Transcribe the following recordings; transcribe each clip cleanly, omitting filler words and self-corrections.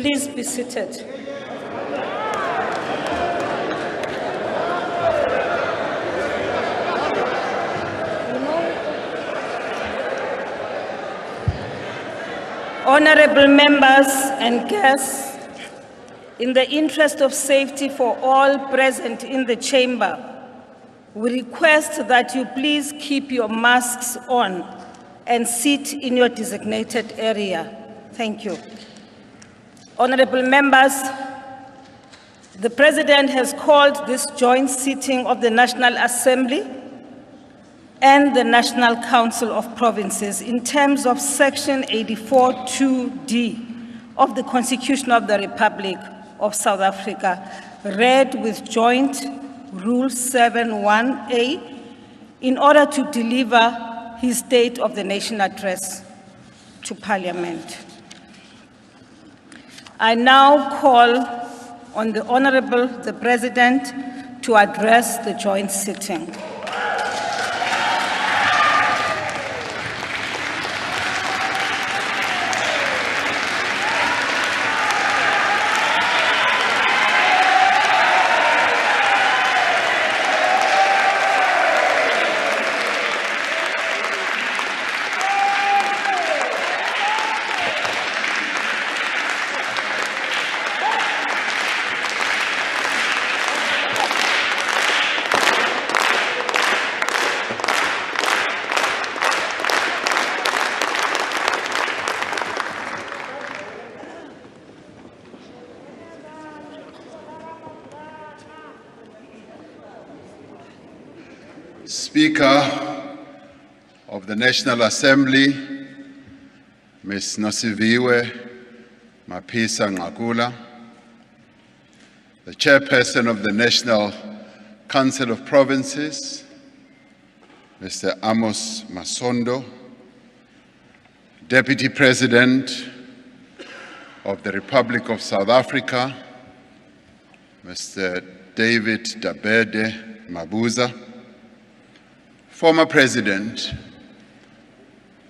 Please be seated. Honorable members and guests, in the interest of safety for all present in the chamber, we request that you please keep your masks on and sit in your designated area. Thank you. Honorable members, the President has called this joint sitting of the National Assembly and the National Council of Provinces in terms of Section 84(2)(d) of the Constitution of the Republic of South Africa, read with Joint Rule 7(1)(a), in order to deliver his State of the Nation address to Parliament. I now call on the Honorable the President to address the joint sitting. Speaker of the National Assembly, Ms. Nosiviwe Mapisa Ngakula, the Chairperson of the National Council of Provinces, Mr. Amos Masondo, Deputy President of the Republic of South Africa, Mr. David Dabede Mabuza, former President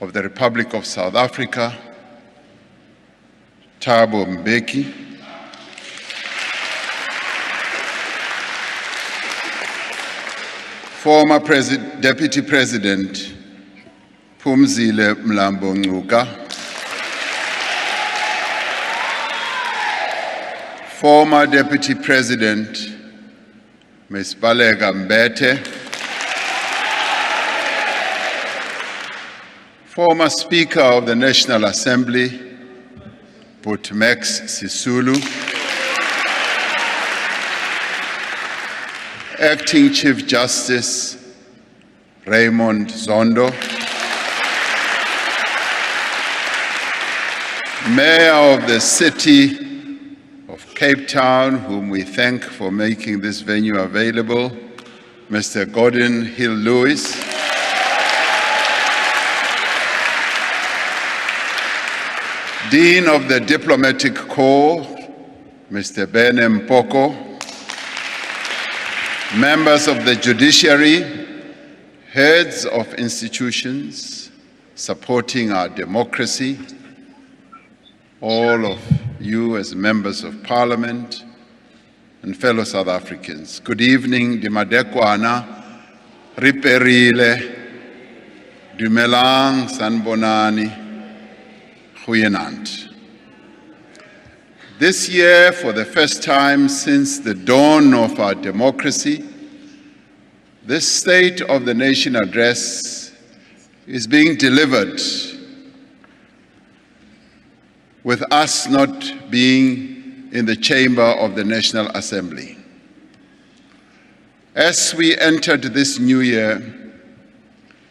of the Republic of South Africa, Thabo Mbeki, former Deputy President Phumzile Mlambo Ngcuka, former Deputy President Ms. Baleka Mbete, former Speaker of the National Assembly, Max Sisulu, Acting Chief Justice, Raymond Zondo, Mayor of the City of Cape Town, whom we thank for making this venue available, Mr. Gordon Hill-Lewis, Dean of the Diplomatic Corps, Mr. Bene Mpoko, members of the judiciary, heads of institutions supporting our democracy, all of you as members of Parliament and fellow South Africans. Good evening, Dimadekwana, Riperile, Dumelang, Sanbonani, Goeienaand. This year, for the first time since the dawn of our democracy, this State of the Nation address is being delivered with us not being in the chamber of the National Assembly. As we entered this new year,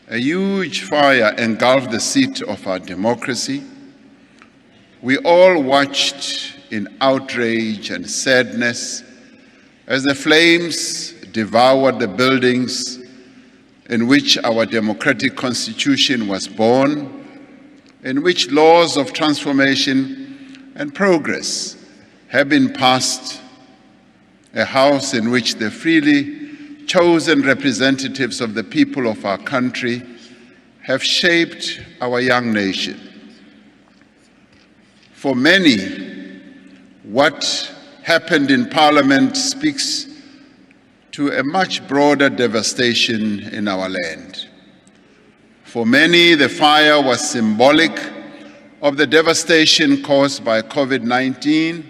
a huge fire engulfed the seat of our democracy. We all watched in outrage and sadness as the flames devoured the buildings in which our democratic constitution was born, in which laws of transformation and progress have been passed, a house in which the freely chosen representatives of the people of our country have shaped our young nation. For many, what happened in Parliament speaks to a much broader devastation in our land. For many, the fire was symbolic of the devastation caused by COVID-19,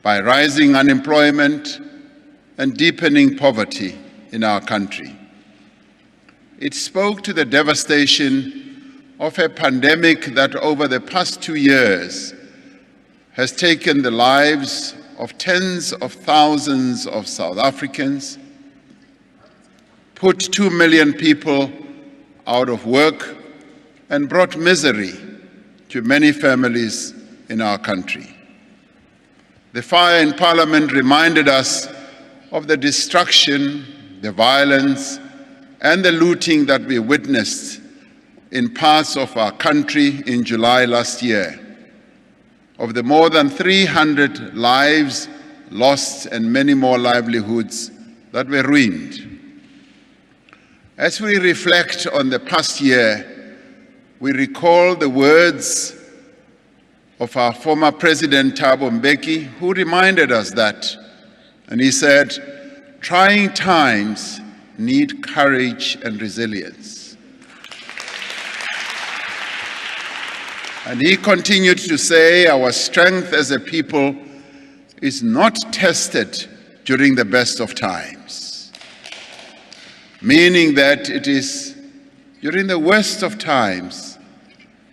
by rising unemployment and deepening poverty in our country. It spoke to the devastation of a pandemic that over the past 2 years has taken the lives of tens of thousands of South Africans, put 2 million people out of work, and brought misery to many families in our country. The fire in Parliament reminded us of the destruction, the violence, and the looting that we witnessed in parts of our country in July last year, of the more than 300 lives lost and many more livelihoods that were ruined. As we reflect on the past year, we recall the words of our former President Thabo Mbeki, who reminded us that, and he said, "Trying times need courage and resilience." And he continued to say, "Our strength as a people is not tested during the best of times," meaning that it is during the worst of times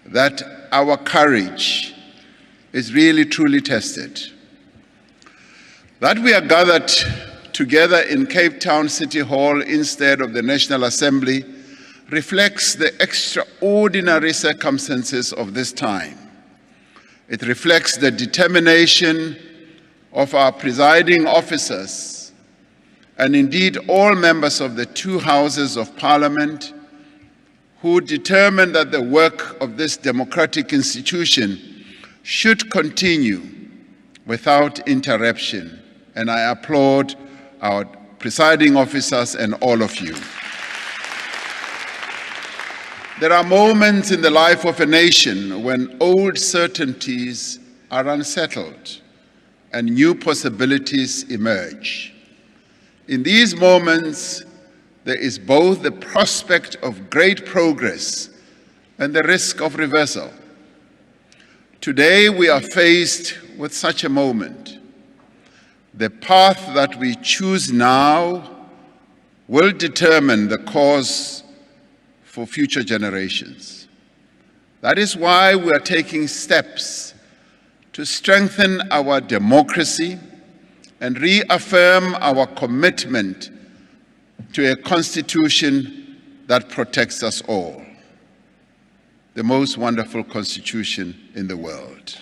that our courage is really truly tested. That we are gathered together in Cape Town City Hall instead of the National Assembly reflects the extraordinary circumstances of this time. It reflects the determination of our presiding officers and indeed all members of the two houses of Parliament who determined that the work of this democratic institution should continue without interruption. And I applaud our presiding officers and all of you. There are moments in the life of a nation when old certainties are unsettled and new possibilities emerge. In these moments, there is both the prospect of great progress and the risk of reversal. Today, we are faced with such a moment. The path that we choose now will determine the course for future generations. That is why we are taking steps to strengthen our democracy and reaffirm our commitment to a constitution that protects us all, the most wonderful constitution in the world.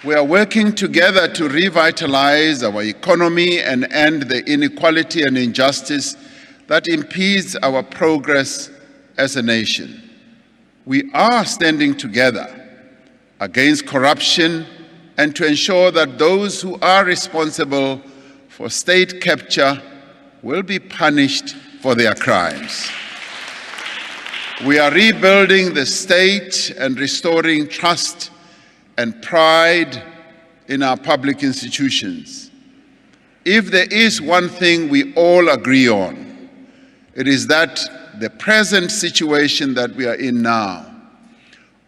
We are working together to revitalize our economy and end the inequality and injustice that impedes our progress as a nation. We are standing together against corruption and to ensure that those who are responsible for state capture will be punished for their crimes. We are rebuilding the state and restoring trust and pride in our public institutions. If there is one thing we all agree on, it is that the present situation that we are in now,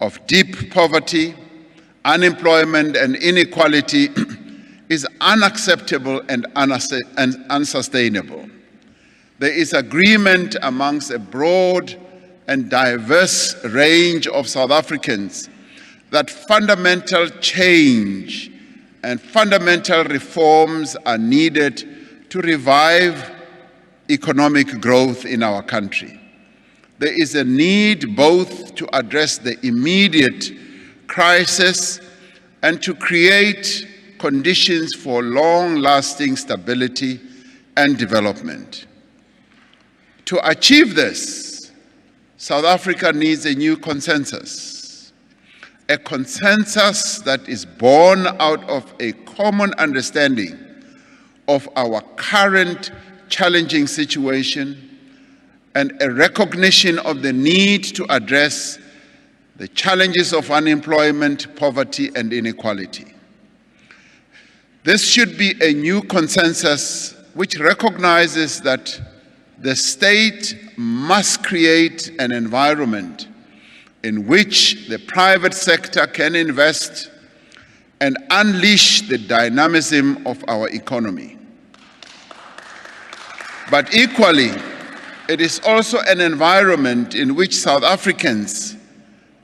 of deep poverty, unemployment, and inequality, is unacceptable and unsustainable. There is agreement amongst a broad and diverse range of South Africans that fundamental change and fundamental reforms are needed to revive economic growth in our country. There is a need both to address the immediate crisis and to create conditions for long-lasting stability and development. To achieve this, South Africa needs a new consensus, a consensus that is born out of a common understanding of our current challenging situation and a recognition of the need to address the challenges of unemployment, poverty, and inequality. This should be a new consensus which recognizes that the state must create an environment in which the private sector can invest and unleash the dynamism of our economy. But equally, it is also an environment in which South Africans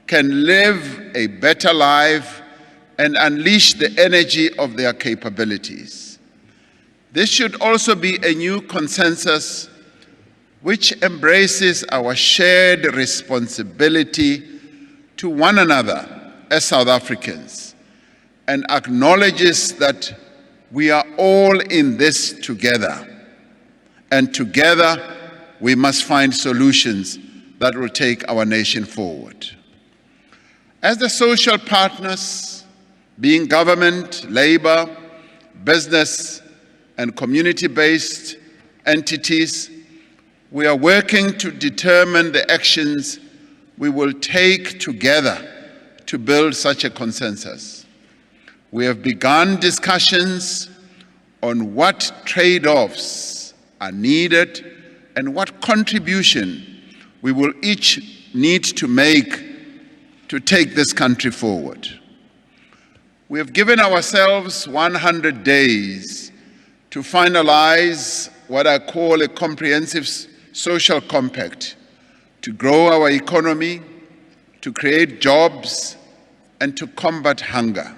can live a better life and unleash the energy of their capabilities. This should also be a new consensus which embraces our shared responsibility to one another as South Africans and acknowledges that we are all in this together, and together we must find solutions that will take our nation forward. As the social partners, being government, labor, business, and community-based entities, we are working to determine the actions we will take together to build such a consensus. We have begun discussions on what trade-offs are needed and what contribution we will each need to make to take this country forward. We have given ourselves 100 days to finalize what I call a comprehensive social compact to grow our economy, to create jobs, and to combat hunger.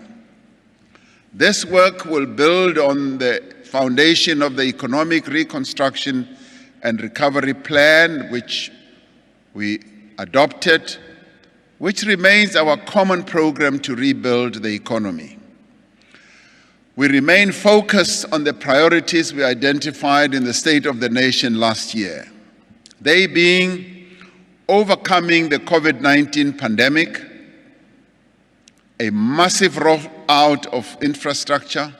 This work will build on the foundation of the Economic Reconstruction and Recovery Plan, which we adopted, which remains our common program to rebuild the economy. We remain focused on the priorities we identified in the State of the Nation last year, they being overcoming the COVID-19 pandemic, a massive rollout of infrastructure,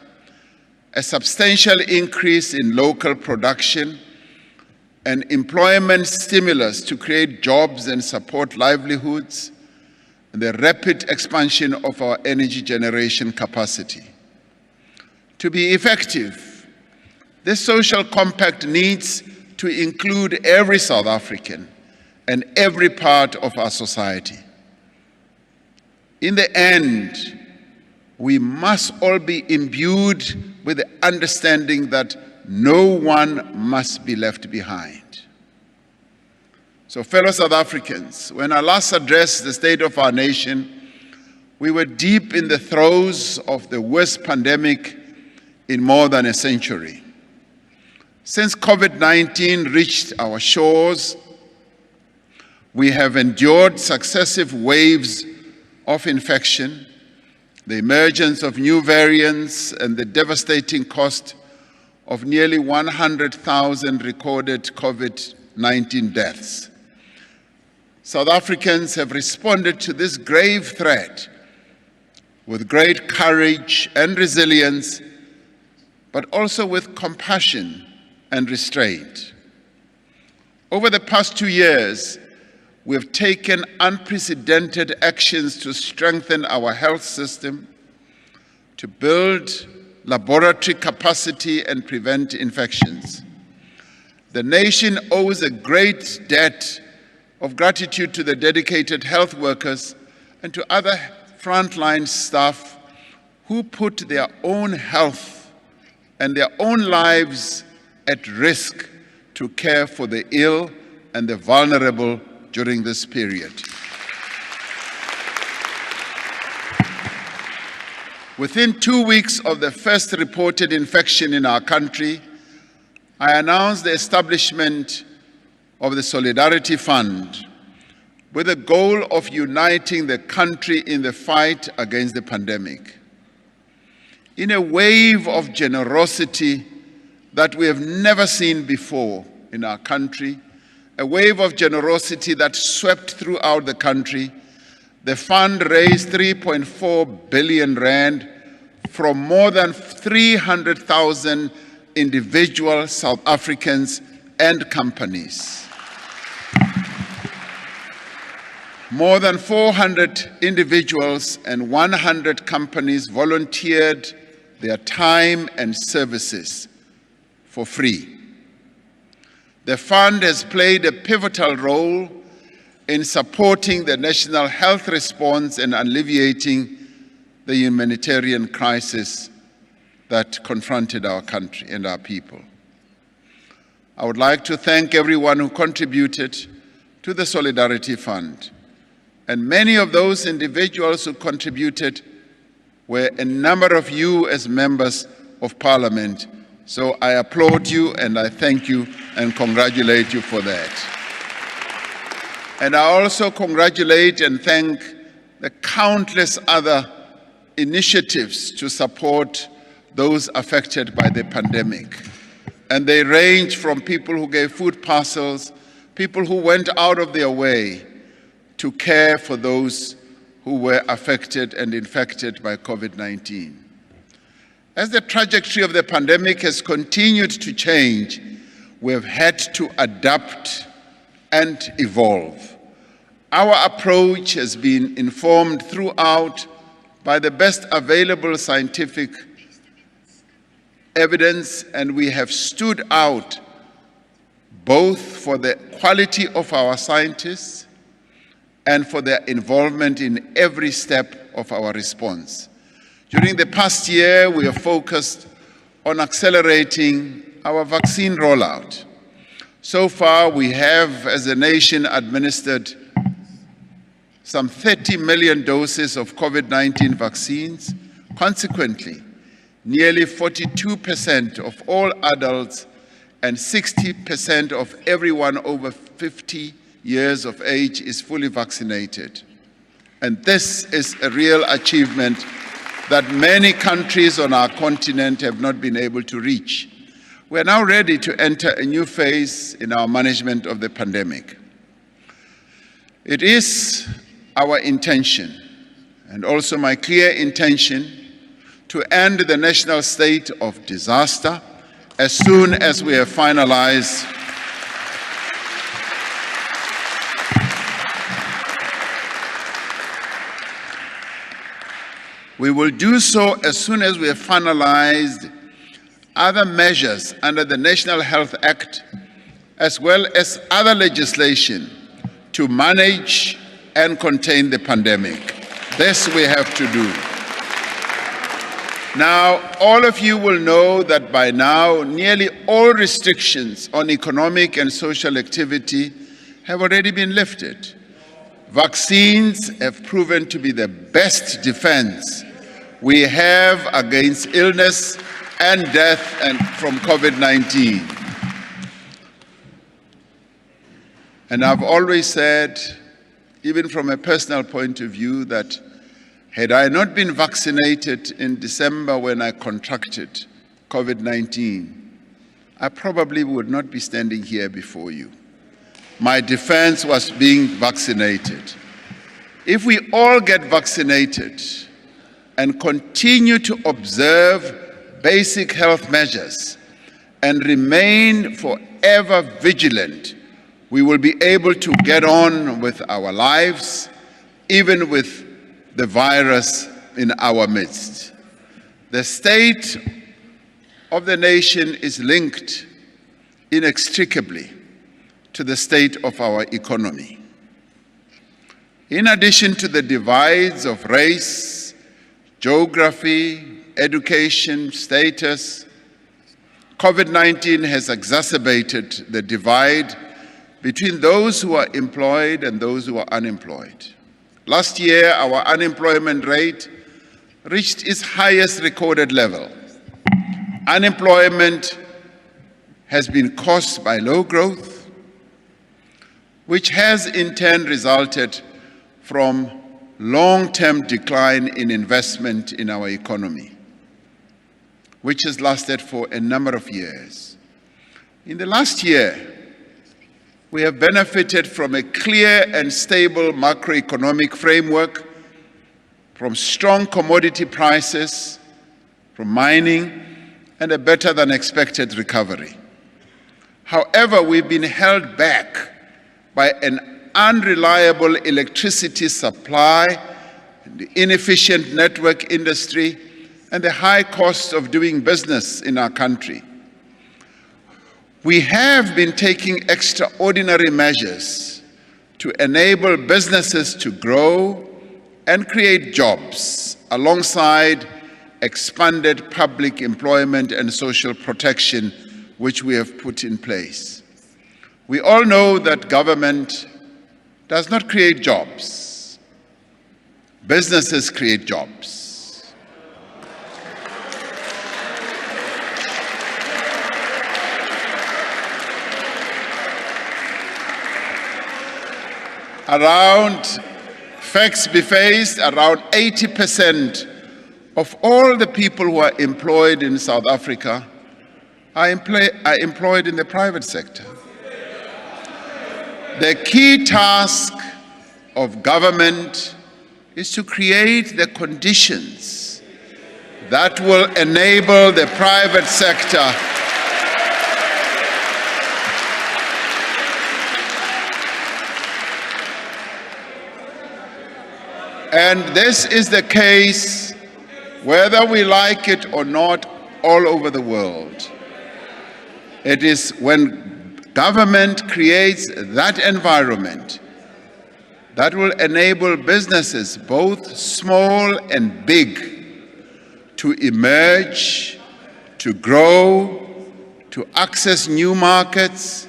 a substantial increase in local production, and employment stimulus to create jobs and support livelihoods, and the rapid expansion of our energy generation capacity. To be effective, this social compact needs to include every South African and every part of our society. In the end, we must all be imbued with the understanding that no one must be left behind. So, fellow South Africans, when I last addressed the state of our nation, we were deep in the throes of the worst pandemic in more than a century. Since COVID-19 reached our shores, we have endured successive waves of infection, the emergence of new variants, and the devastating cost of nearly 100,000 recorded COVID-19 deaths. South Africans have responded to this grave threat with great courage and resilience, but also with compassion and restraint. Over the past 2 years, we have taken unprecedented actions to strengthen our health system, to build laboratory capacity and prevent infections. The nation owes a great debt of gratitude to the dedicated health workers and to other frontline staff who put their own health and their own lives at risk to care for the ill and the vulnerable during this period. Within 2 weeks of the first reported infection in our country, I announced the establishment of the Solidarity Fund with the goal of uniting the country in the fight against the pandemic. In a wave of generosity that we have never seen before in our country, a wave of generosity that swept throughout the country, the fund raised 3.4 billion rand from more than 300,000 individual South Africans and companies. More than 400 individuals and 100 companies volunteered their time and services for free. The fund has played a pivotal role in supporting the national health response and alleviating the humanitarian crisis that confronted our country and our people. I would like to thank everyone who contributed to the Solidarity Fund. And many of those individuals who contributed were a number of you as members of Parliament. So I applaud you and I thank you and congratulate you for that. And I also congratulate and thank the countless other initiatives to support those affected by the pandemic. And they range from people who gave food parcels, people who went out of their way to care for those who were affected and infected by COVID-19. As the trajectory of the pandemic has continued to change, we have had to adapt and evolve. Our approach has been informed throughout by the best available scientific evidence, and we have stood out both for the quality of our scientists and for their involvement in every step of our response. During the past year, we have focused on accelerating our vaccine rollout. So far, we have, as a nation, administered some 30 million doses of COVID-19 vaccines. Consequently, nearly 42% of all adults and 60% of everyone over 50 years of age is fully vaccinated. And this is a real achievement that many countries on our continent have not been able to reach. We are now ready to enter a new phase in our management of the pandemic. It is our intention, and also my clear intention, to end the national state of disaster as soon as we have finalized We will do so as soon as we have finalized other measures under the National Health Act, as well as other legislation to manage and contain the pandemic. This we have to do. Now, all of you will know that by now, nearly all restrictions on economic and social activity have already been lifted. Vaccines have proven to be the best defense we have against illness and death and from COVID-19. And I've always said, even from a personal point of view, that had I not been vaccinated in December when I contracted COVID-19, I probably would not be standing here before you. My defense was being vaccinated. If we all get vaccinated and continue to observe basic health measures and remain forever vigilant, we will be able to get on with our lives, even with the virus in our midst. The state of the nation is linked inextricably to the state of our economy. In addition to the divides of race, geography, education, status, COVID-19 has exacerbated the divide between those who are employed and those who are unemployed. Last year, our unemployment rate reached its highest recorded level. Unemployment has been caused by low growth, which has in turn resulted from long-term decline in investment in our economy, which has lasted for a number of years. In the last year, we have benefited from a clear and stable macroeconomic framework, from strong commodity prices, from mining, and a better-than-expected recovery. However, we've been held back by an unreliable electricity supply, the inefficient network industry, and the high cost of doing business in our country. We have been taking extraordinary measures to enable businesses to grow and create jobs alongside expanded public employment and social protection which we have put in place. We all know that government does not create jobs. Businesses create jobs. Facts be faced, around 80% of all the people who are employed in South Africa are employed in the private sector. The key task of government is to create the conditions that will enable the private sector and this is the case whether we like it or not all over the world. It is when government creates that environment that will enable businesses, both small and big, to emerge, to grow, to access new markets,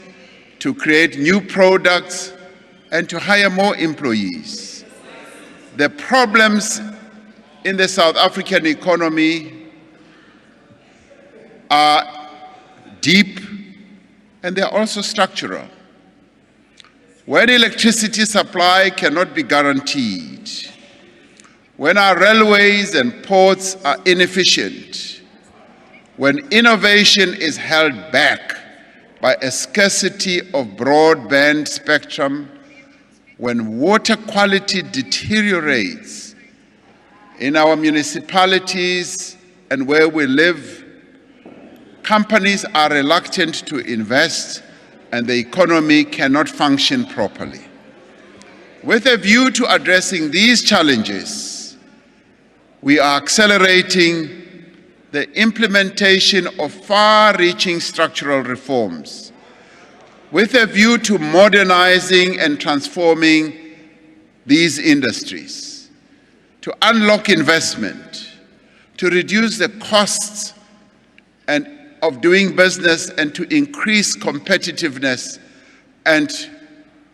to create new products, and to hire more employees. The problems in the South African economy are deep, and they are also structural. When electricity supply cannot be guaranteed, when our railways and ports are inefficient, when innovation is held back by a scarcity of broadband spectrum, when water quality deteriorates in our municipalities and where we live, companies are reluctant to invest and the economy cannot function properly. With a view to addressing these challenges, we are accelerating the implementation of far-reaching structural reforms with a view to modernizing and transforming these industries, to unlock investment, to reduce the costs of doing business and to increase competitiveness and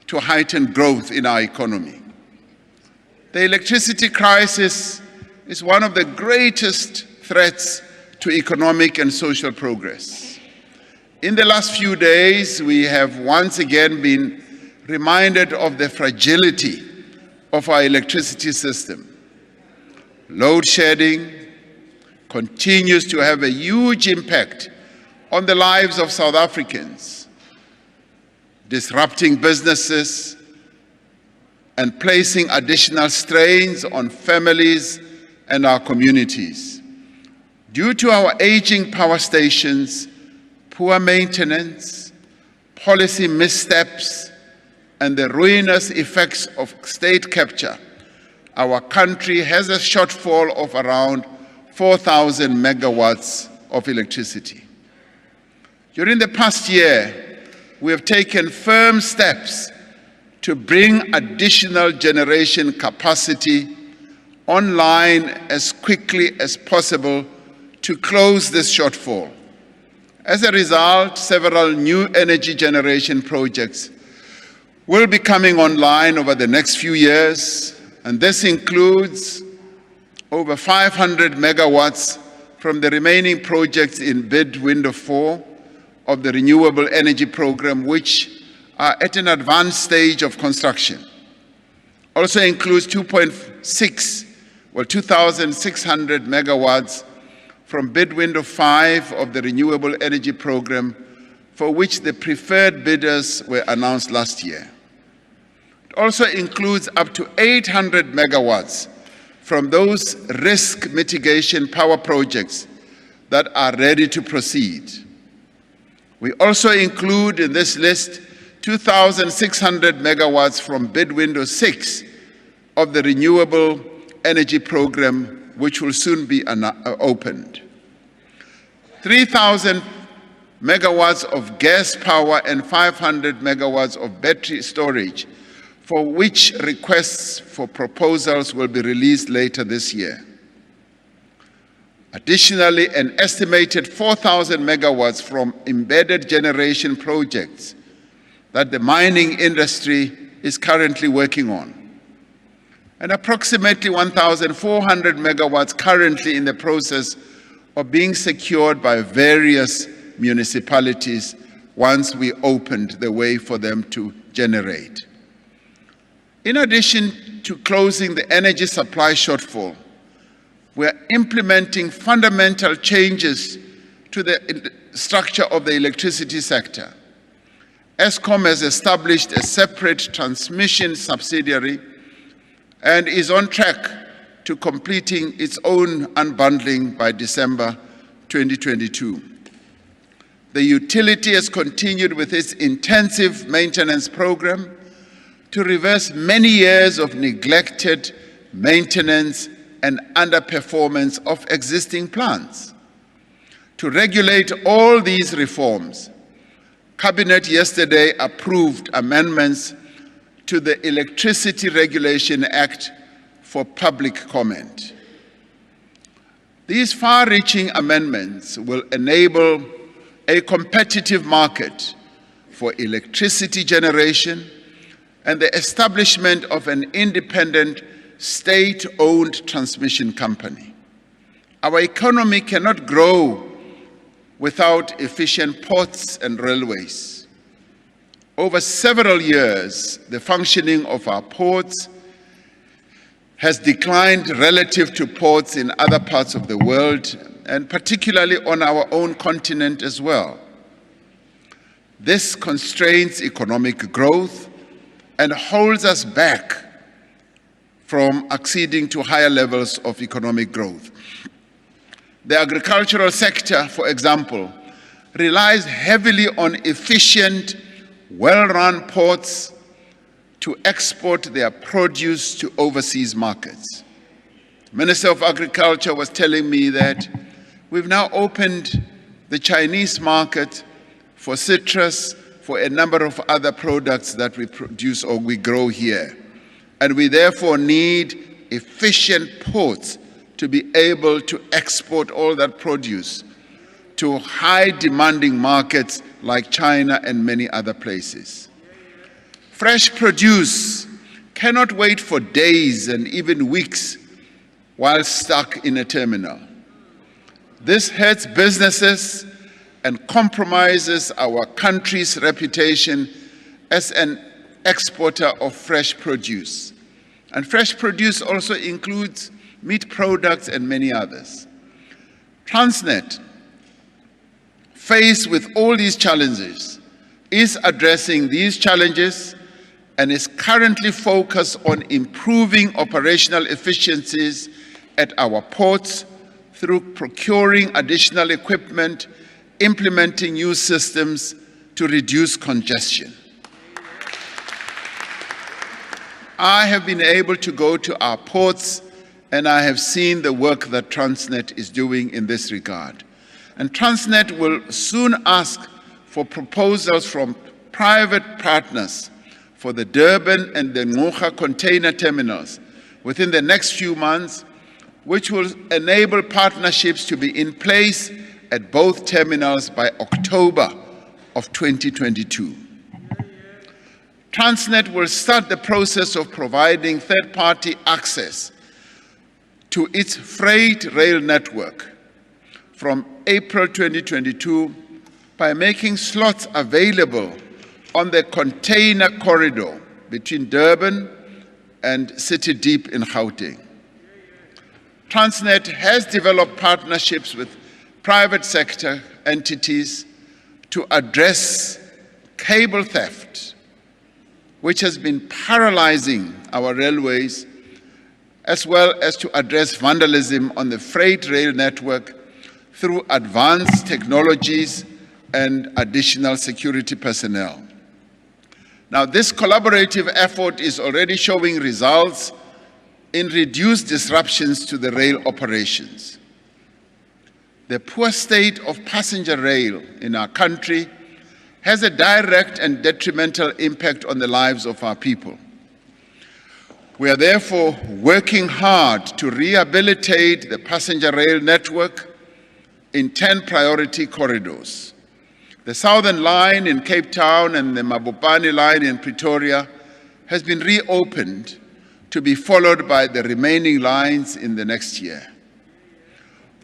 to heighten growth in our economy. The electricity crisis is one of the greatest threats to economic and social progress. In the last few days, we have once again been reminded of the fragility of our electricity system. Load shedding continues to have a huge impact on the lives of South Africans, disrupting businesses and placing additional strains on families and our communities. Due to our aging power stations, poor maintenance, policy missteps, and the ruinous effects of state capture, our country has a shortfall of around 4,000 megawatts of electricity. During the past year, we have taken firm steps to bring additional generation capacity online as quickly as possible to close this shortfall. As a result, several new energy generation projects will be coming online over the next few years, and this includes over 500 megawatts from the remaining projects in bid window 4 of the Renewable Energy Program, which are at an advanced stage of construction. Also includes 2,600 megawatts from bid window 5 of the Renewable Energy Program, for which the preferred bidders were announced last year. It also includes up to 800 megawatts from those risk mitigation power projects that are ready to proceed. We also include in this list 2,600 megawatts from bid window 6 of the renewable energy program, which will soon be opened. 3,000 megawatts of gas power and 500 megawatts of battery storage, for which requests for proposals will be released later this year. Additionally, an estimated 4,000 megawatts from embedded generation projects that the mining industry is currently working on, and approximately 1,400 megawatts currently in the process of being secured by various municipalities once we opened the way for them to generate. In addition to closing the energy supply shortfall, we are implementing fundamental changes to the structure of the electricity sector. Eskom has established a separate transmission subsidiary and is on track to completing its own unbundling by December 2022. The utility has continued with its intensive maintenance program to reverse many years of neglected maintenance and underperformance of existing plants. To regulate all these reforms, Cabinet yesterday approved amendments to the Electricity Regulation Act for public comment. These far-reaching amendments will enable a competitive market for electricity generation and the establishment of an independent state-owned transmission company. Our economy cannot grow without efficient ports and railways. Over several years, the functioning of our ports has declined relative to ports in other parts of the world, and particularly on our own continent as well. This constrains economic growth and holds us back from acceding to higher levels of economic growth. The agricultural sector, for example, relies heavily on efficient, well-run ports to export their produce to overseas markets. The Minister of Agriculture was telling me that we've now opened the Chinese market for citrus, for a number of other products that we produce or we grow here. And we therefore need efficient ports to be able to export all that produce to high demanding markets like China and many other places. Fresh produce cannot wait for days and even weeks while stuck in a terminal. This hurts businesses and compromises our country's reputation as an exporter of fresh produce. And fresh produce also includes meat products and many others. Transnet, faced with all these challenges, is addressing these challenges and is currently focused on improving operational efficiencies at our ports through procuring additional equipment, implementing new systems to reduce congestion. I have been able to go to our ports and I have seen the work that Transnet is doing in this regard. And Transnet will soon ask for proposals from private partners for the Durban and the Ngqura container terminals within the next few months, which will enable partnerships to be in place at both terminals by October of 2022. Transnet will start the process of providing third-party access to its freight rail network from April 2022 by making slots available on the container corridor between Durban and City Deep in Gauteng. Transnet has developed partnerships with private sector entities to address cable theft, which has been paralyzing our railways, as well as to address vandalism on the freight rail network through advanced technologies and additional security personnel. Now, this collaborative effort is already showing results in reduced disruptions to the rail operations. The poor state of passenger rail in our country has a direct and detrimental impact on the lives of our people. We are therefore working hard to rehabilitate the passenger rail network in 10 priority corridors. The Southern Line in Cape Town and the Mabopane Line in Pretoria has been reopened to be followed by the remaining lines in the next year.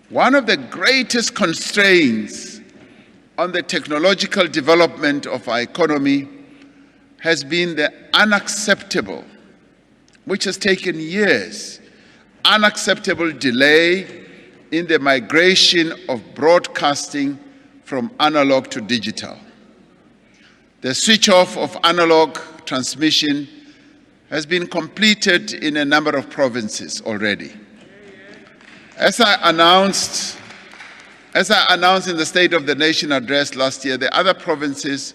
One of the greatest constraints on the technological development of our economy has been the unacceptable, which has taken years, unacceptable delay in the migration of broadcasting from analog to digital. The switch off of analog transmission has been completed in a number of provinces already. As I announced in the State of the Nation address last year, the other provinces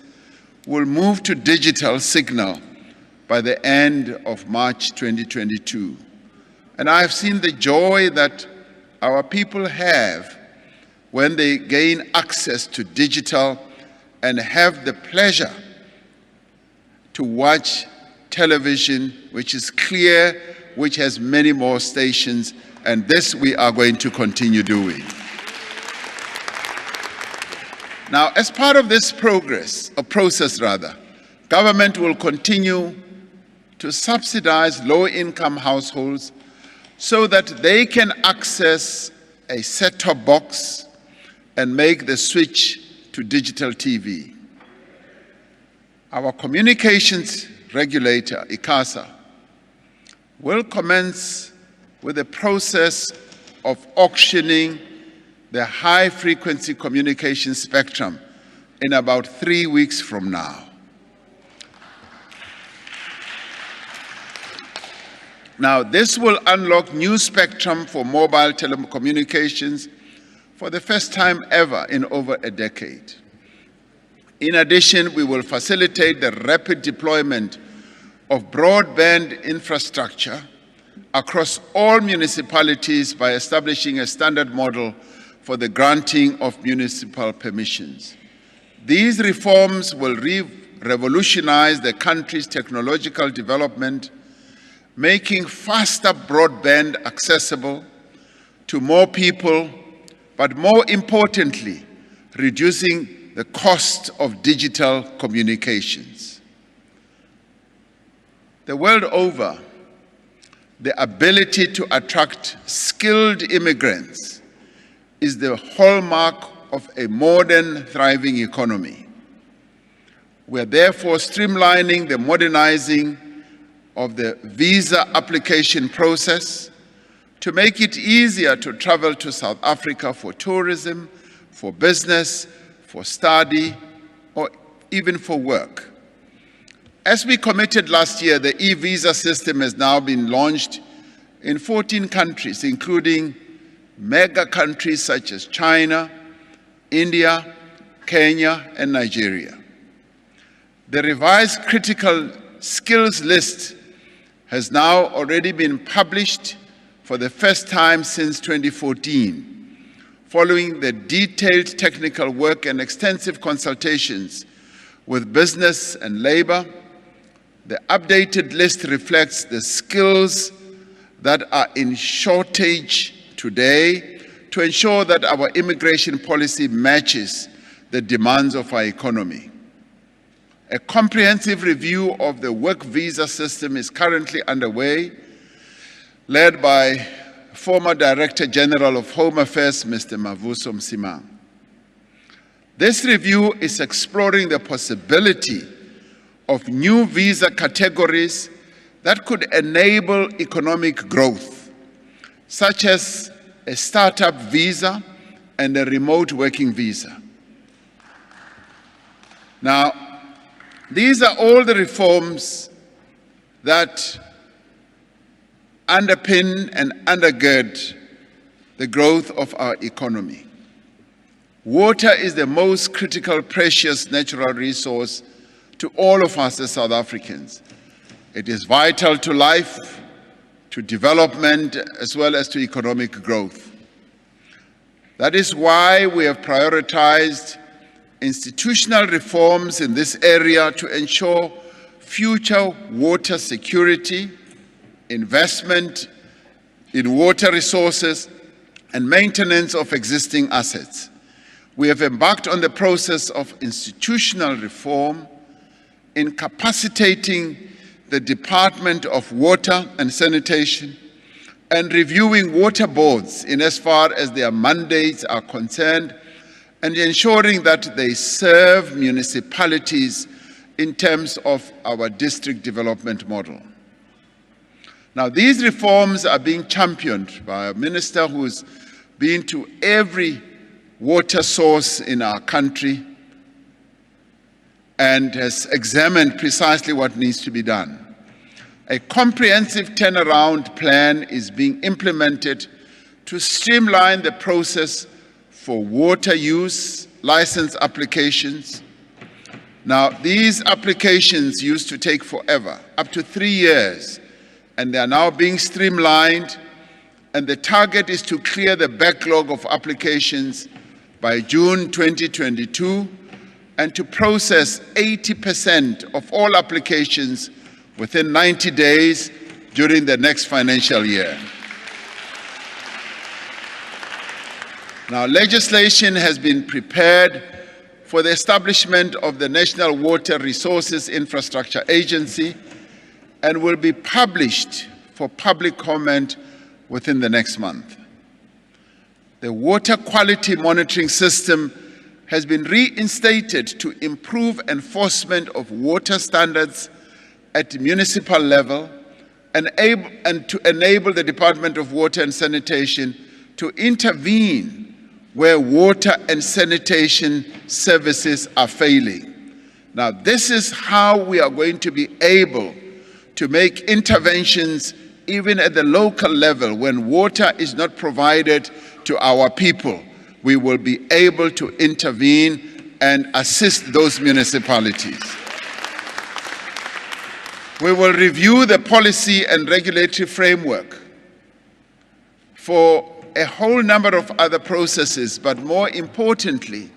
will move to digital signal by the end of March 2022. And I have seen the joy that our people have when they gain access to digital and have the pleasure to watch television, which is clear, which has many more stations, and this we are going to continue doing. Now, as part of this process, government will continue to subsidize low-income households so that they can access a set-top box and make the switch to digital TV. Our communications regulator, ICASA, will commence with the process of auctioning the high-frequency communication spectrum in about 3 weeks from now. Now, this will unlock new spectrum for mobile telecommunications for the first time ever in over a decade. In addition, we will facilitate the rapid deployment of broadband infrastructure across all municipalities by establishing a standard model for the granting of municipal permissions. These reforms will revolutionize the country's technological development, making faster broadband accessible to more people, but more importantly, reducing the cost of digital communications. The world over, the ability to attract skilled immigrants is the hallmark of a modern, thriving economy. We are therefore streamlining the modernizing of the visa application process to make it easier to travel to South Africa for tourism, for business, for study, or even for work. As we committed last year, the e-visa system has now been launched in 14 countries, including mega countries such as China, India, Kenya, and Nigeria. The revised critical skills list has now already been published for the first time since 2014, following the detailed technical work and extensive consultations with business and labor. The updated list reflects the skills that are in shortage today to ensure that our immigration policy matches the demands of our economy. A comprehensive review of the work visa system is currently underway, led by former Director General of Home Affairs, Mr. Mavuso Msimang. This review is exploring the possibility of new visa categories that could enable economic growth, such as a startup visa and a remote working visa. Now, these are all the reforms that underpin and undergird the growth of our economy. Water is the most critical, precious natural resource to all of us as South Africans. It is vital to life, to development, as well as to economic growth. That is why we have prioritized institutional reforms in this area to ensure future water security, investment in water resources, and maintenance of existing assets. We have embarked on the process of institutional reform, incapacitating the Department of Water and Sanitation, and reviewing water boards in as far as their mandates are concerned, and ensuring that they serve municipalities in terms of our district development model. Now, these reforms are being championed by a minister who's been to every water source in our country and has examined precisely what needs to be done. A comprehensive turnaround plan is being implemented to streamline the process for water use license applications. Now, these applications used to take forever, up to 3 years, and they are now being streamlined, and the target is to clear the backlog of applications by June 2022 and to process 80% of all applications within 90 days during the next financial year. Now, legislation has been prepared for the establishment of the National Water Resources Infrastructure Agency and will be published for public comment within the next month. The water quality monitoring system has been reinstated to improve enforcement of water standards at municipal level and to enable the Department of Water and Sanitation to intervene where water and sanitation services are failing. Now, this is how we are going to be able to make interventions even at the local level. When water is not provided to our people, we will be able to intervene and assist those municipalities. We will review the policy and regulatory framework for a whole number of other processes, but more importantly,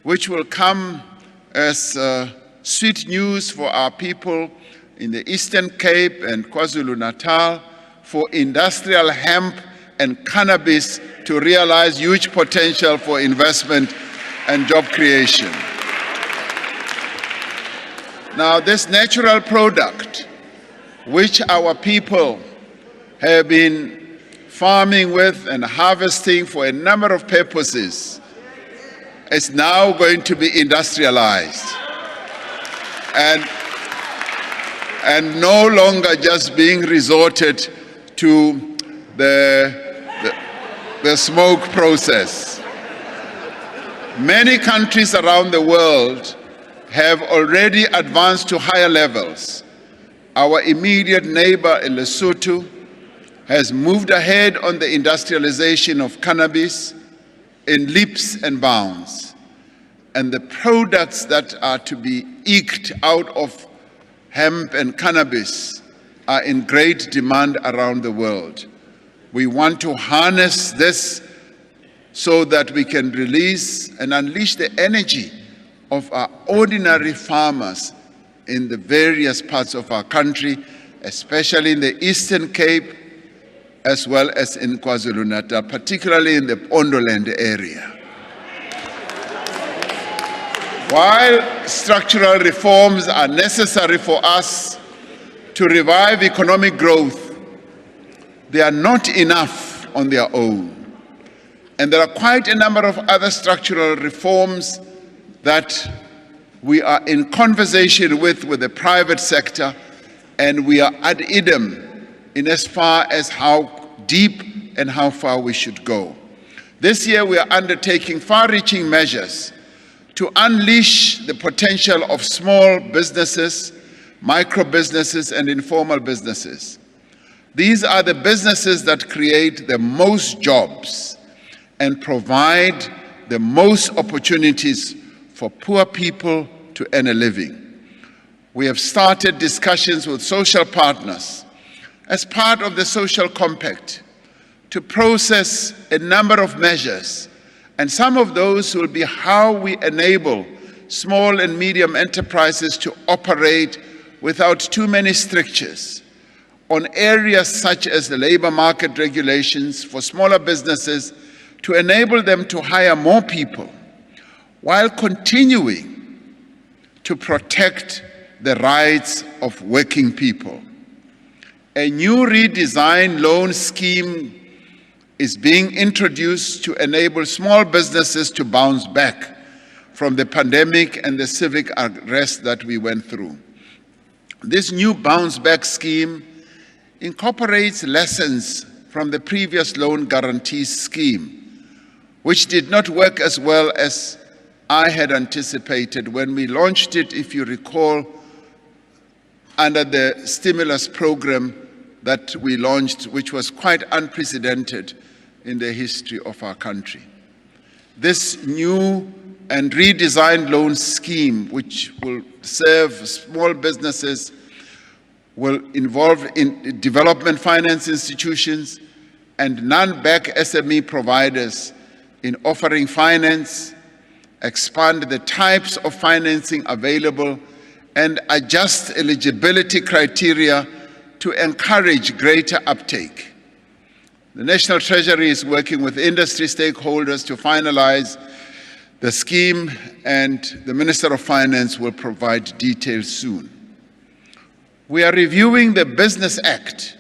which will come as sweet news for our people in the Eastern Cape and KwaZulu-Natal, for industrial hemp and cannabis to realize huge potential for investment and job creation. Now, this natural product, which our people have been farming with and harvesting for a number of purposes, is now going to be industrialized and no longer just being resorted to the smoke process. Many countries around the world have already advanced to higher levels. Our immediate neighbor, Lesotho, has moved ahead on the industrialization of cannabis in leaps and bounds. And the products that are to be eked out of hemp and cannabis are in great demand around the world. We want to harness this so that we can release and unleash the energy of our ordinary farmers in the various parts of our country, especially in the Eastern Cape, as well as in KwaZulu-Natal, particularly in the Pondoland area. While structural reforms are necessary for us to revive economic growth, they are not enough on their own. And there are quite a number of other structural reforms that we are in conversation with the private sector, and we are ad idem in as far as how deep and how far we should go. This year we are undertaking far-reaching measures to unleash the potential of small businesses, micro businesses, and informal businesses. These are the businesses that create the most jobs and provide the most opportunities for poor people to earn a living. we have started discussions with social partners as part of the social compact to process a number of measures, and some of those will be how we enable small and medium enterprises to operate without too many strictures on areas such as the labor market regulations for smaller businesses to enable them to hire more people while continuing to protect the rights of working people. A new redesigned loan scheme is being introduced to enable small businesses to bounce back from the pandemic and the civic unrest that we went through. This new bounce back scheme incorporates lessons from the previous loan guarantee scheme, which did not work as well as I had anticipated when we launched it, if you recall, under the stimulus program that we launched, which was quite unprecedented in the history of our country. This new and redesigned loan scheme, which will serve small businesses, will involve in development finance institutions and non-bank SME providers in offering finance, expand the types of financing available, and adjust eligibility criteria to encourage greater uptake. The National Treasury is working with industry stakeholders to finalize the scheme, and the Minister of Finance will provide details soon. We are reviewing the Business Act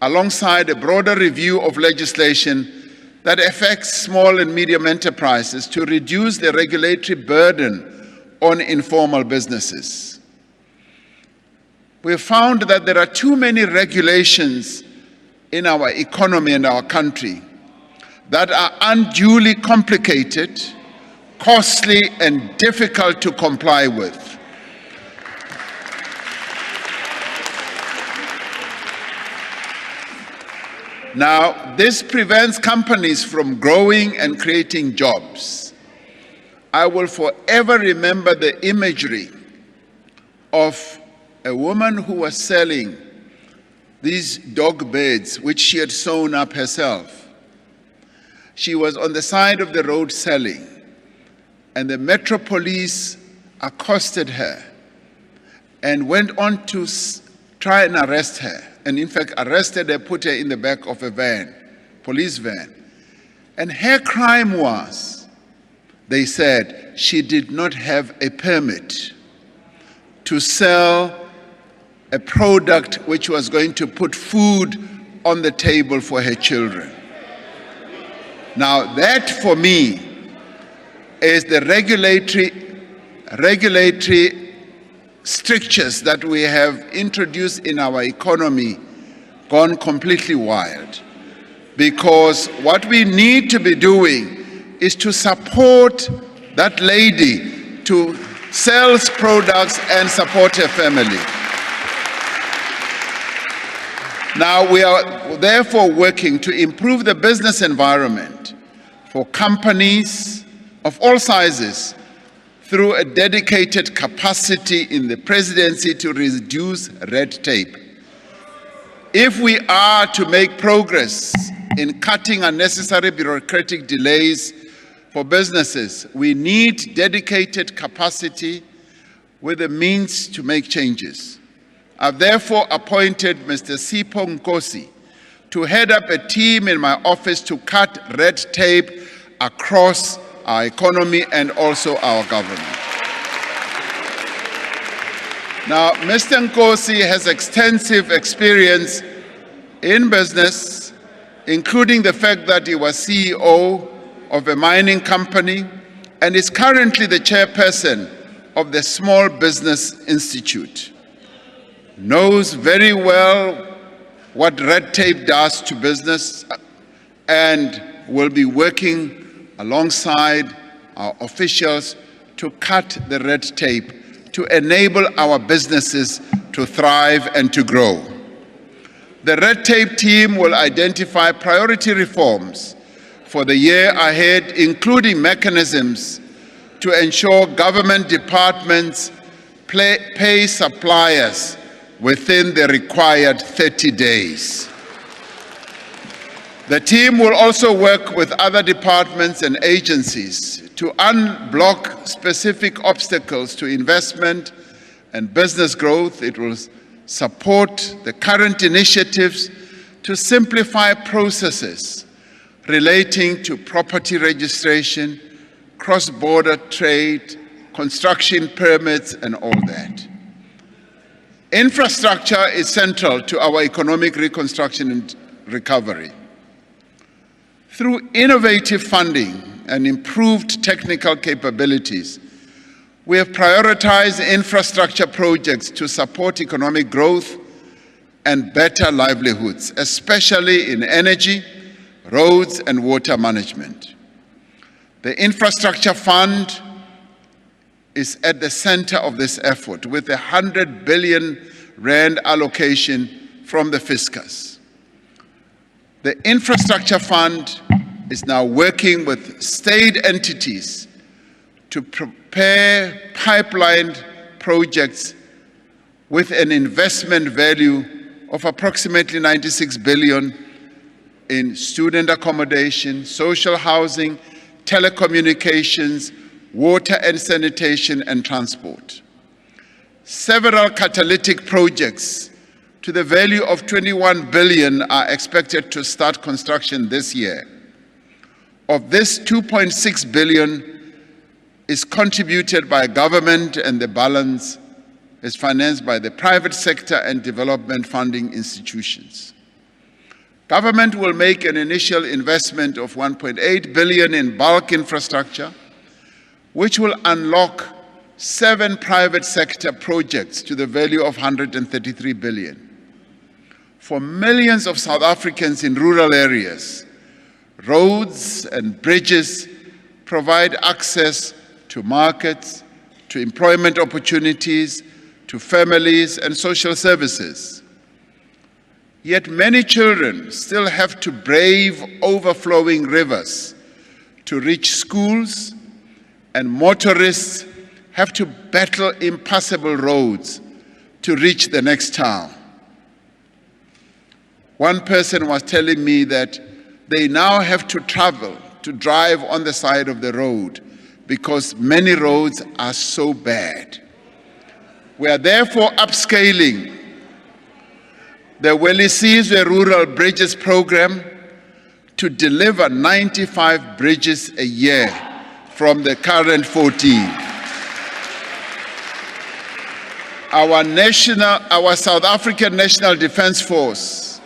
alongside a broader review of legislation that affects small and medium enterprises to reduce the regulatory burden on informal businesses. We have found that there are too many regulations in our economy and our country that are unduly complicated, costly, and difficult to comply with. Now, this prevents companies from growing and creating jobs. I will forever remember the imagery of a woman who was selling these dog beds, which she had sewn up herself. She was on the side of the road selling, and the Metro Police accosted her and went on to try and arrest her, and in fact arrested her, put her in the back of a van, police van. And her crime was, they said, she did not have a permit to sell a product which was going to put food on the table for her children. Now that, for me, is the regulatory strictures that we have introduced in our economy gone completely wild. Because what we need to be doing is to support that lady to sell products and support her family. Now, we are therefore working to improve the business environment for companies of all sizes through a dedicated capacity in the presidency to reduce red tape. If we are to make progress in cutting unnecessary bureaucratic delays for businesses, we need dedicated capacity with the means to make changes. I've therefore appointed Mr. Sipho Nkosi to head up a team in my office to cut red tape across our economy and also our government. Now, Mr. Nkosi has extensive experience in business, including the fact that he was CEO of a mining company and is currently the chairperson of the Small Business Institute. Knows very well what red tape does to business and will be working alongside our officials to cut the red tape to enable our businesses to thrive and to grow. The red tape team will identify priority reforms for the year ahead, including mechanisms to ensure government departments pay suppliers within the required 30 days. The team will also work with other departments and agencies to unblock specific obstacles to investment and business growth. It will support the current initiatives to simplify processes relating to property registration, cross-border trade, construction permits, and all that. Infrastructure is central to our economic reconstruction and recovery. Through innovative funding and improved technical capabilities, we have prioritized infrastructure projects to support economic growth and better livelihoods, especially in energy, roads, and water management. The Infrastructure Fund is at the center of this effort with a 100 billion rand allocation from the fiscus. The Infrastructure Fund is now working with state entities to prepare pipeline projects with an investment value of approximately 96 billion in student accommodation, social housing, telecommunications, water and sanitation, and transport. Several catalytic projects to the value of 21 billion are expected to start construction this year. Of this, 2.6 billion is contributed by government, and the balance is financed by the private sector and development funding institutions. Government will make an initial investment of 1.8 billion in bulk infrastructure, which will unlock 7 private sector projects to the value of 133 billion. For millions of South Africans in rural areas, roads and bridges provide access to markets, to employment opportunities, to families and social services. Yet many children still have to brave overflowing rivers to reach schools, and motorists have to battle impassable roads to reach the next town. One person was telling me that they now have to drive on the side of the road because many roads are so bad. We are therefore upscaling the Welisizwe Rural Bridges Program to deliver 95 bridges a year from the current 14. Our South African National Defence Force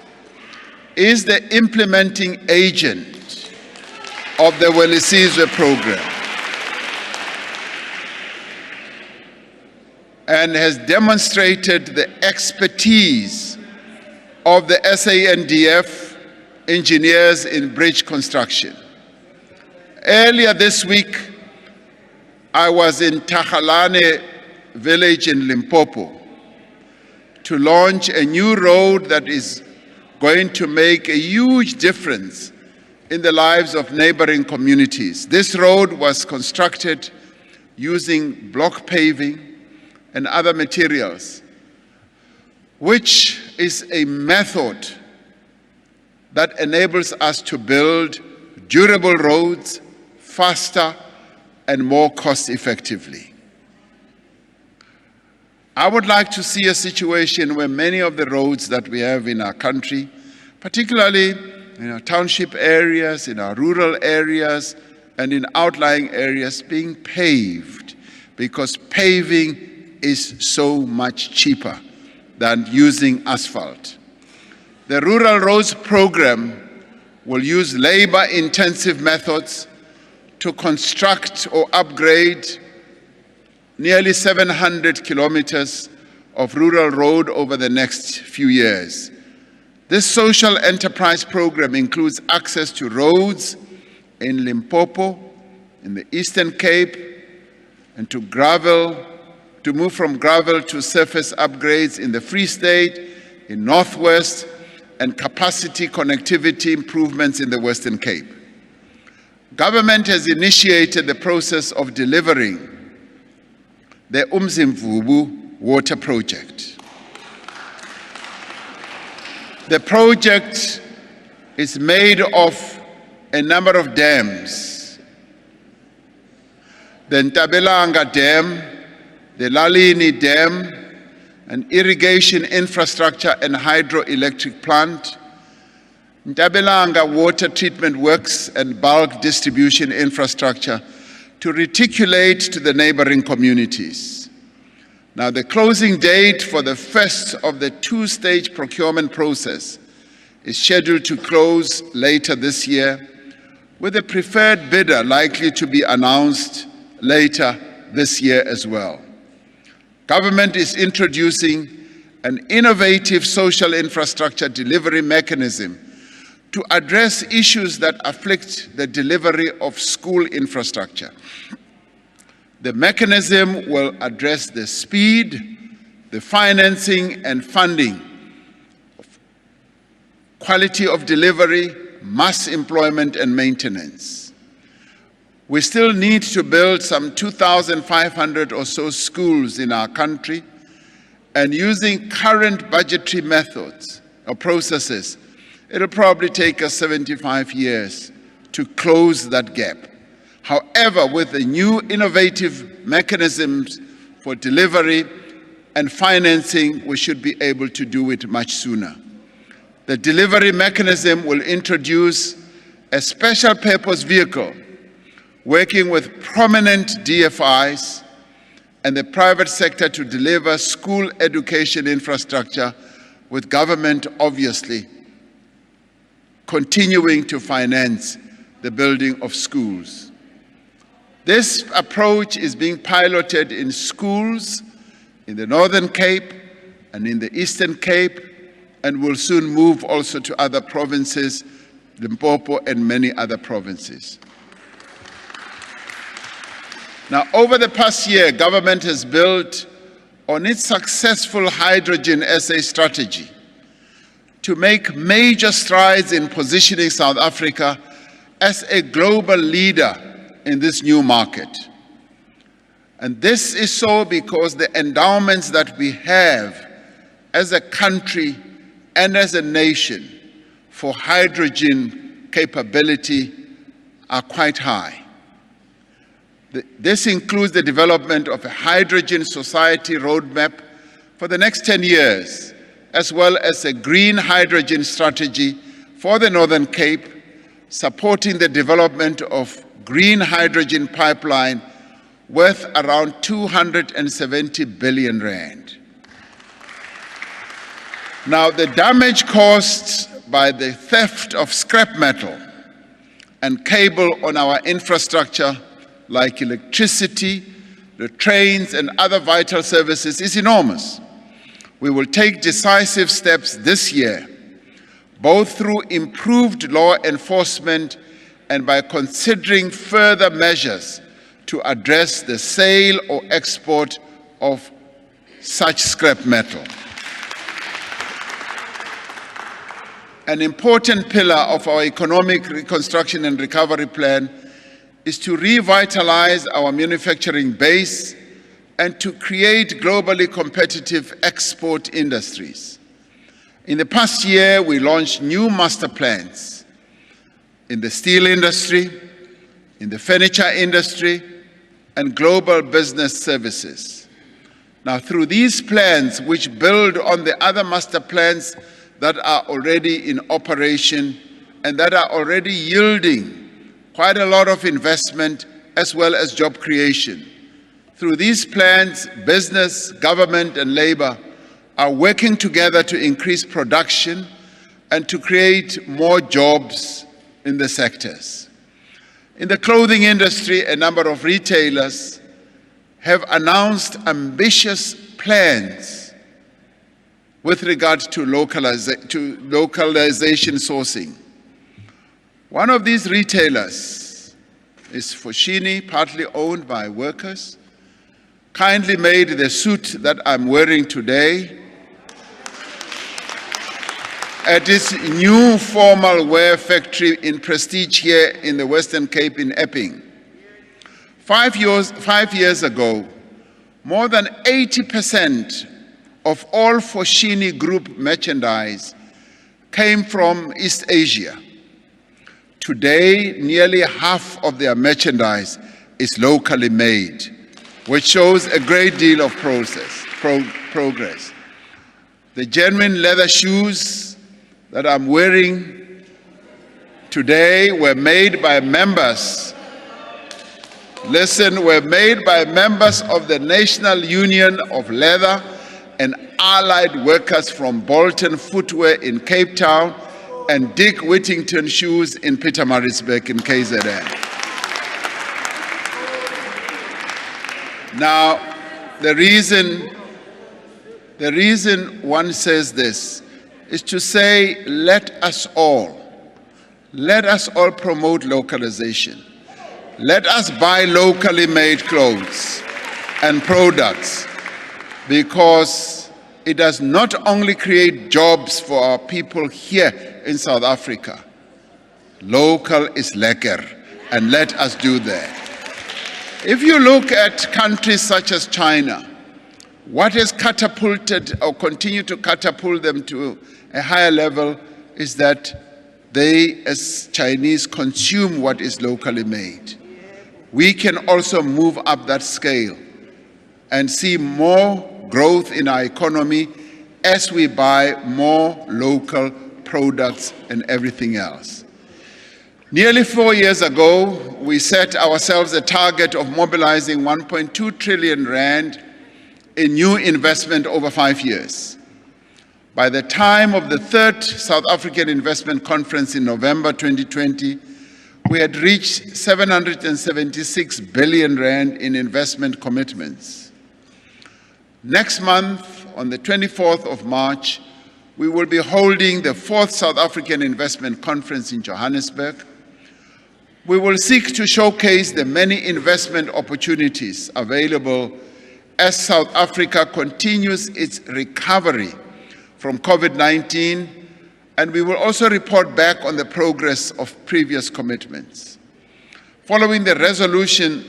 is the implementing agent of the Welisizwe program and has demonstrated the expertise of the SANDF engineers in bridge construction. Earlier this week, I was in Takhalane village in Limpopo to launch a new road that is going to make a huge difference in the lives of neighboring communities. This road was constructed using block paving and other materials, which is a method that enables us to build durable roads faster and more cost effectively. I would like to see a situation where many of the roads that we have in our country, particularly in our township areas, in our rural areas, and in outlying areas, being paved, because paving is so much cheaper than using asphalt. The Rural Roads Program will use labor-intensive methods to construct or upgrade nearly 700 kilometers of rural road over the next few years. This social enterprise program includes access to roads in Limpopo, in the Eastern Cape, and to move from gravel to surface upgrades in the Free State, in Northwest, and capacity connectivity improvements in the Western Cape. Government has initiated the process of delivering the Umzimvubu Water Project. The project is made of a number of dams. The Ntabelanga Dam, the Lalini Dam, an irrigation infrastructure and hydroelectric plant, Ntabelanga water treatment works and bulk distribution infrastructure to reticulate to the neighboring communities. Now, the closing date for the first of the two-stage procurement process is scheduled to close later this year, with the preferred bidder likely to be announced later this year as well. Government is introducing an innovative social infrastructure delivery mechanism to address issues that afflict the delivery of school infrastructure. The mechanism will address the speed, the financing and funding, quality of delivery, mass employment and maintenance. We still need to build some 2,500 or so schools in our country, and using current budgetary methods or processes, it'll probably take us 75 years to close that gap. However, with the new innovative mechanisms for delivery and financing, we should be able to do it much sooner. The delivery mechanism will introduce a special purpose vehicle working with prominent DFIs and the private sector to deliver school education infrastructure, with government obviously continuing to finance the building of schools. This approach is being piloted in schools in the Northern Cape and in the Eastern Cape, and will soon move also to other provinces, Limpopo and many other provinces. Now, over the past year, government has built on its successful Hydrogen SA strategy to make major strides in positioning South Africa as a global leader in this new market. And this is so because the endowments that we have as a country and as a nation for hydrogen capability are quite high. This includes the development of a hydrogen society roadmap for the next 10 years, as well as a green hydrogen strategy for the Northern Cape, supporting the development of green hydrogen pipeline worth around 270 billion rand. Now, the damage caused by the theft of scrap metal and cable on our infrastructure, like electricity, the trains and other vital services, is enormous. We will take decisive steps this year, both through improved law enforcement and by considering further measures to address the sale or export of such scrap metal. An important pillar of our economic reconstruction and recovery plan is to revitalize our manufacturing base and to create globally competitive export industries. In the past year, we launched new master plans in the steel industry, in the furniture industry, and global business services. Now, through these plans, which build on the other master plans that are already in operation and that are already yielding quite a lot of investment as well as job creation. Through these plans, business, government, and labor are working together to increase production and to create more jobs in the sectors. In the clothing industry, a number of retailers have announced ambitious plans with regard to localization sourcing. One of these retailers is Foschini, partly owned by workers, kindly made the suit that I'm wearing today at its new formal wear factory in Prestige here in the Western Cape in Epping. 5 years ago, More than 80% of all Foschini Group merchandise came from East Asia. Today, nearly half of their merchandise is locally made, which shows a great deal of progress. The genuine leather shoes that I'm wearing today were made by members. Listen, were made by members of the National Union of Leather and Allied Workers from Bolton Footwear in Cape Town and Dick Whittington Shoes in Pietermaritzburg in KZN. Now, the reason one says this is to say, let us all promote localization. Let us buy locally made clothes and products, because it does not only create jobs for our people here in South Africa. Local is lekker, and let us do that. If you look at countries such as China, what has catapulted or continue to catapult them to a higher level is that they, as Chinese, consume what is locally made. We can also move up that scale and see more growth in our economy as we buy more local products and everything else. Nearly 4 years ago, we set ourselves a target of mobilizing 1.2 trillion rand in new investment over 5 years. By the time of the third South African Investment Conference in November 2020, we had reached 776 billion rand in investment commitments. Next month, on the 24th of March, we will be holding the fourth South African Investment Conference in Johannesburg. We will seek to showcase the many investment opportunities available as South Africa continues its recovery from COVID-19, and we will also report back on the progress of previous commitments. Following the resolution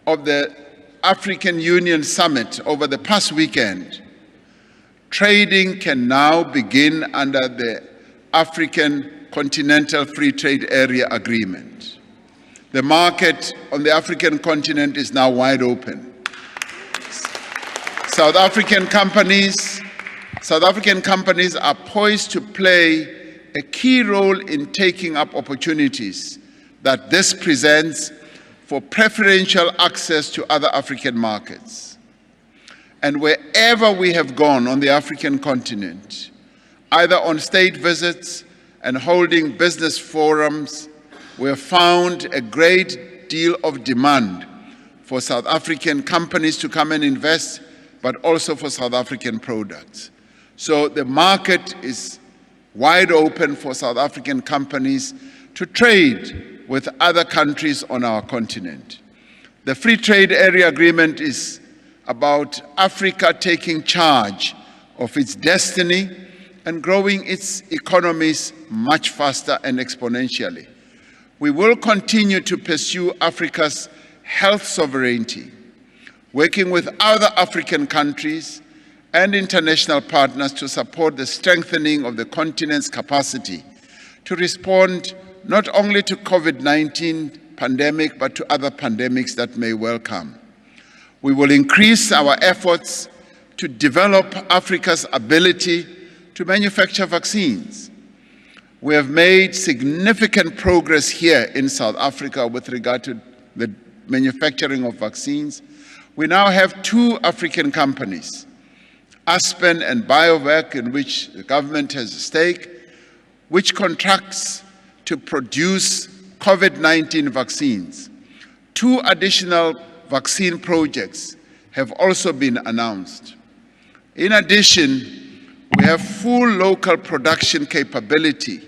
of the African Union Summit over the past weekend, trading can now begin under the African Continental Free Trade Area Agreement. The market on the African continent is now wide open. South African companies are poised to play a key role in taking up opportunities that this presents for preferential access to other African markets. And wherever we have gone on the African continent, either on state visits and holding business forums, we have found a great deal of demand for South African companies to come and invest, but also for South African products. So the market is wide open for South African companies to trade with other countries on our continent. The Free Trade Area Agreement is about Africa taking charge of its destiny and growing its economies much faster and exponentially. We will continue to pursue Africa's health sovereignty, working with other African countries and international partners to support the strengthening of the continent's capacity to respond not only to COVID-19 pandemic, but to other pandemics that may well come. We will increase our efforts to develop Africa's ability to manufacture vaccines. We have made significant progress here in South Africa with regard to the manufacturing of vaccines. We now have 2 African companies, Aspen and BioVac, in which the government has a stake, which contracts to produce COVID-19 vaccines. 2 additional vaccine projects have also been announced. In addition, we have full local production capability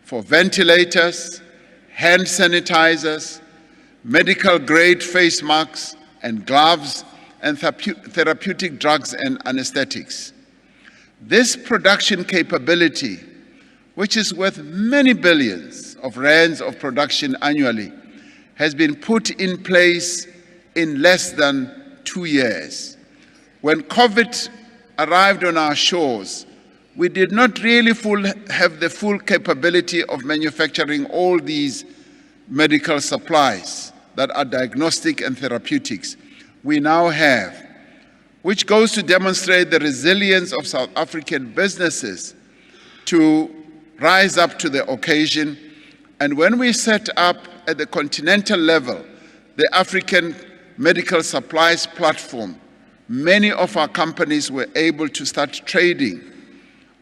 for ventilators, hand sanitizers, medical-grade face masks and gloves, and therapeutic drugs and anesthetics. This production capability, which is worth many billions of rands of production annually, has been put in place in less than 2 years. When COVID arrived on our shores, we did not really have the full capability of manufacturing all these medical supplies that are diagnostic and therapeutics. We now have, which goes to demonstrate the resilience of South African businesses to rise up to the occasion. And when we set up at the continental level the African Medical Supplies Platform, many of our companies were able to start trading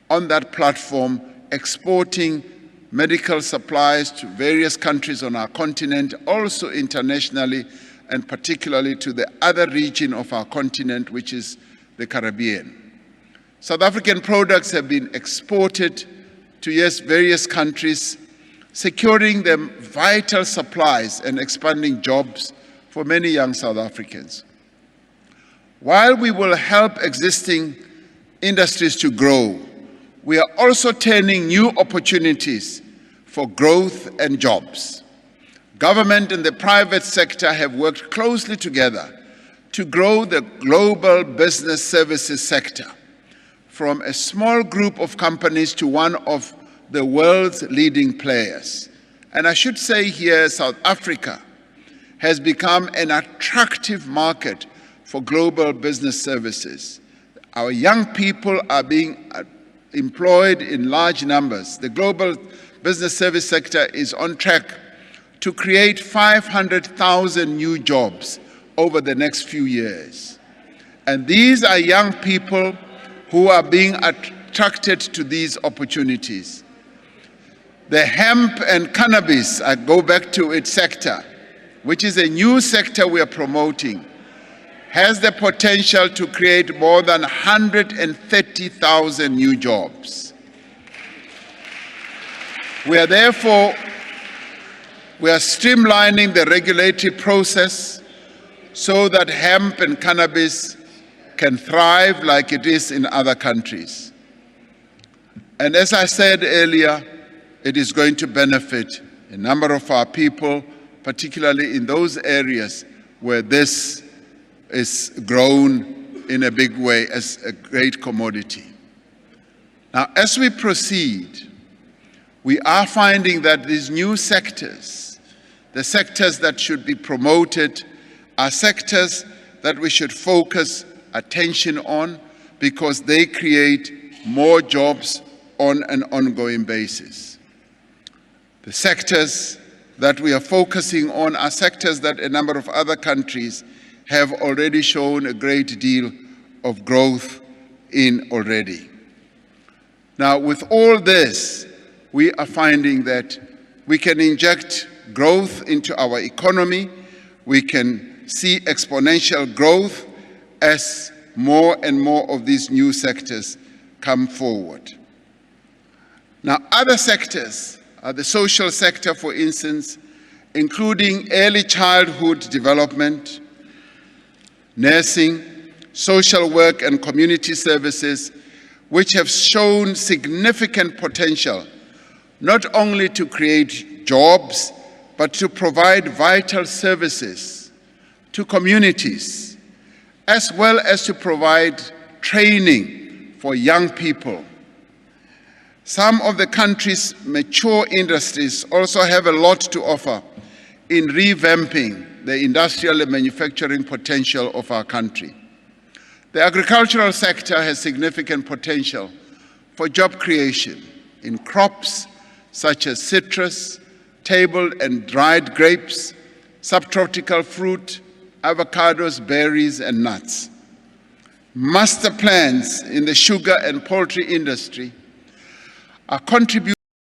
on that platform, exporting medical supplies to various countries on our continent, also internationally, and particularly to the other region of our continent, which is the Caribbean. South African products have been exported to various countries, securing them vital supplies and expanding jobs for many young South Africans. While we will help existing industries to grow, we are also turning new opportunities for growth and jobs. Government and the private sector have worked closely together to grow the global business services sector from a small group of companies to one of the world's leading players. And I should say here, South Africa has become an attractive market for global business services. Our young people are being employed in large numbers. The global business service sector is on track to create 500,000 new jobs over the next few years. And these are young people who are being attracted to these opportunities. The hemp and cannabis, I go back to its sector, which is a new sector we are promoting, has the potential to create more than 130,000 new jobs. We are streamlining the regulatory process so that hemp and cannabis can thrive like it is in other countries. And as I said earlier, it is going to benefit a number of our people, particularly in those areas where this is grown in a big way as a great commodity. Now, as we proceed, we are finding that these new sectors, the sectors that should be promoted, are sectors that we should focus attention on because they create more jobs on an ongoing basis. The sectors that we are focusing on are sectors that a number of other countries have already shown a great deal of growth in already. Now, with all this, we are finding that we can inject growth into our economy. We can see exponential growth as more and more of these new sectors come forward. Now, other sectors are the social sector, for instance, including early childhood development, nursing, social work, and community services, which have shown significant potential not only to create jobs, but to provide vital services to communities, as well as to provide training for young people. Some of the country's mature industries also have a lot to offer in revamping the industrial and manufacturing potential of our country. The agricultural sector has significant potential for job creation in crops such as citrus, table and dried grapes, subtropical fruit, avocados, berries, and nuts. Master plans in the sugar and poultry industry are contributing